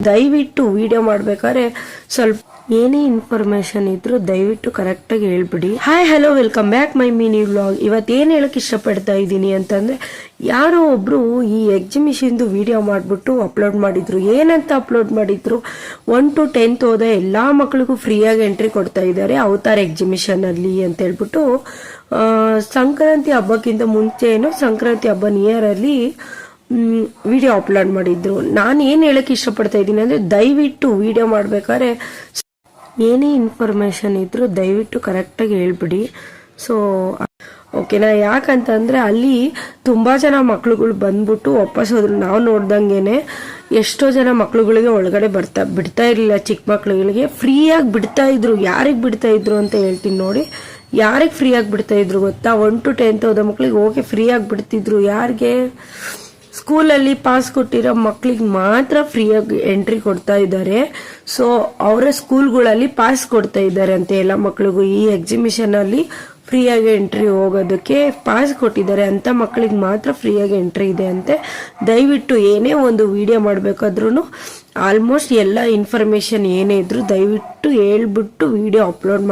ದಯವಿಟ್ಟು ವಿಡಿಯೋ ಮಾಡ್ಬೇಕಾದ್ರೆ ಸ್ವಲ್ಪ ಏನೇ ಇನ್ಫಾರ್ಮೇಶನ್ ಇದ್ರು ದಯವಿಟ್ಟು ಕರೆಕ್ಟಾಗಿ ಹೇಳ್ಬಿಡಿ. Hi hello welcome back my mini vlog. ಇವತ್ತೇನು ಹೇಳಕ್ ಇಷ್ಟಪಡ್ತಾ ಇದ್ದೀನಿ ಅಂತಂದ್ರೆ, ಯಾರೋ ಒಬ್ರು ಈ ಎಕ್ಸಿಬಿಷನ್ದು ವಿಡಿಯೋ ಮಾಡ್ಬಿಟ್ಟು ಅಪ್ಲೋಡ್ ಮಾಡಿದ್ರು. ಏನಂತ ಅಪ್ಲೋಡ್ ಮಾಡಿದ್ರು, 1 to 10th ಹೋದ ಎಲ್ಲಾ ಮಕ್ಕಳಿಗೂ ಫ್ರೀಯಾಗಿ ಎಂಟ್ರಿ ಕೊಡ್ತಾ ಇದ್ದಾರೆ ಅವತಾರ್ ಎಕ್ಸಿಬಿಷನ್ ಅಲ್ಲಿ ಅಂತ ಹೇಳ್ಬಿಟ್ಟು ಸಂಕ್ರಾಂತಿ ಹಬ್ಬಕ್ಕಿಂತ ಮುಂಚೆ ಏನೋ ಸಂಕ್ರಾಂತಿ ಹಬ್ಬ ನಿಯರ್ ಅಲ್ಲಿ ವಿಡಿಯೋ ಅಪ್ಲೋಡ್ ಮಾಡಿದ್ರು. ನಾನು ಏನ್ ಹೇಳಕ್ ಇಷ್ಟಪಡ್ತಾ ಇದ್ದೀನಿ ಅಂದ್ರೆ, ದಯವಿಟ್ಟು ವಿಡಿಯೋ ಮಾಡ್ಬೇಕಾದ್ರೆ ಏನೇ ಇನ್ಫಾರ್ಮೇಶನ್ ಇದ್ರು ದಯವಿಟ್ಟು ಕರೆಕ್ಟಾಗಿ ಹೇಳ್ಬಿಡಿ. ಸೊ ಓಕೆನಾ, ಯಾಕಂತಂದ್ರೆ ಅಲ್ಲಿ ತುಂಬಾ ಜನ ಮಕ್ಳುಗಳು ಬಂದ್ಬಿಟ್ಟು ವಾಪಸ್ ಹೋದ್ರು. ನಾವು ನೋಡ್ದಂಗೆನೆ ಎಷ್ಟೋ ಜನ ಮಕ್ಳುಗಳಿಗೆ ಒಳಗಡೆ ಬಿಡ್ತಾ ಇರ್ಲಿಲ್ಲ. ಚಿಕ್ಕ ಮಕ್ಳುಗಳಿಗೆ ಫ್ರೀಯಾಗಿ ಬಿಡ್ತಾ ಇದ್ರು. ಯಾರಿಗೆ ಬಿಡ್ತಾ ಇದ್ರು ಅಂತ ಹೇಳ್ತೀನಿ ನೋಡಿ. ಯಾರಿಗೆ ಫ್ರೀಯಾಗಿ ಬಿಡ್ತಾ ಇದ್ರು ಗೊತ್ತಾ? 1 to 10th ಹೋದ ಮಕ್ಳಿಗೆ ಓಕೆ ಫ್ರೀಯಾಗಿ ಬಿಡ್ತಿದ್ರು. ಯಾರಿಗೆ? ಸ್ಕೂಲಲ್ಲಿ ಪಾಸ್ ಕೊಟ್ಟಿರೋ ಮಕ್ಳಿಗೆ ಮಾತ್ರ ಫ್ರೀಯಾಗಿ ಎಂಟ್ರಿ ಕೊಡ್ತಾ ಇದ್ದಾರೆ. ಸೊ ಅವರ ಸ್ಕೂಲ್ಗಳಲ್ಲಿ ಪಾಸ್ ಕೊಡ್ತಾ ಇದ್ದಾರೆ ಅಂತೆ ಎಲ್ಲ ಮಕ್ಳಿಗೂ. ಈ ಎಕ್ಸಿಬಿಷನ್ ಅಲ್ಲಿ ಫ್ರೀಯಾಗಿ ಎಂಟ್ರಿ ಹೋಗೋದಕ್ಕೆ ಪಾಸ್ ಕೊಟ್ಟಿದ್ದಾರೆ. ಅಂತ ಮಕ್ಳಿಗೆ ಮಾತ್ರ ಫ್ರೀಯಾಗಿ ಎಂಟ್ರಿ ಇದೆ ಅಂತೆ. ದಯವಿಟ್ಟು ಏನೇ ಒಂದು ವಿಡಿಯೋ ಮಾಡ್ಬೇಕಾದ್ರೂ ಆಲ್ಮೋಸ್ಟ್ ಎಲ್ಲ ಇನ್ಫಾರ್ಮೇಶನ್ ಏನೇ ಇದ್ರು ದಯವಿಟ್ಟು ಹೇಳ್ಬಿಟ್ಟು ವಿಡಿಯೋ ಅಪ್ಲೋಡ್ ಮಾಡಿ.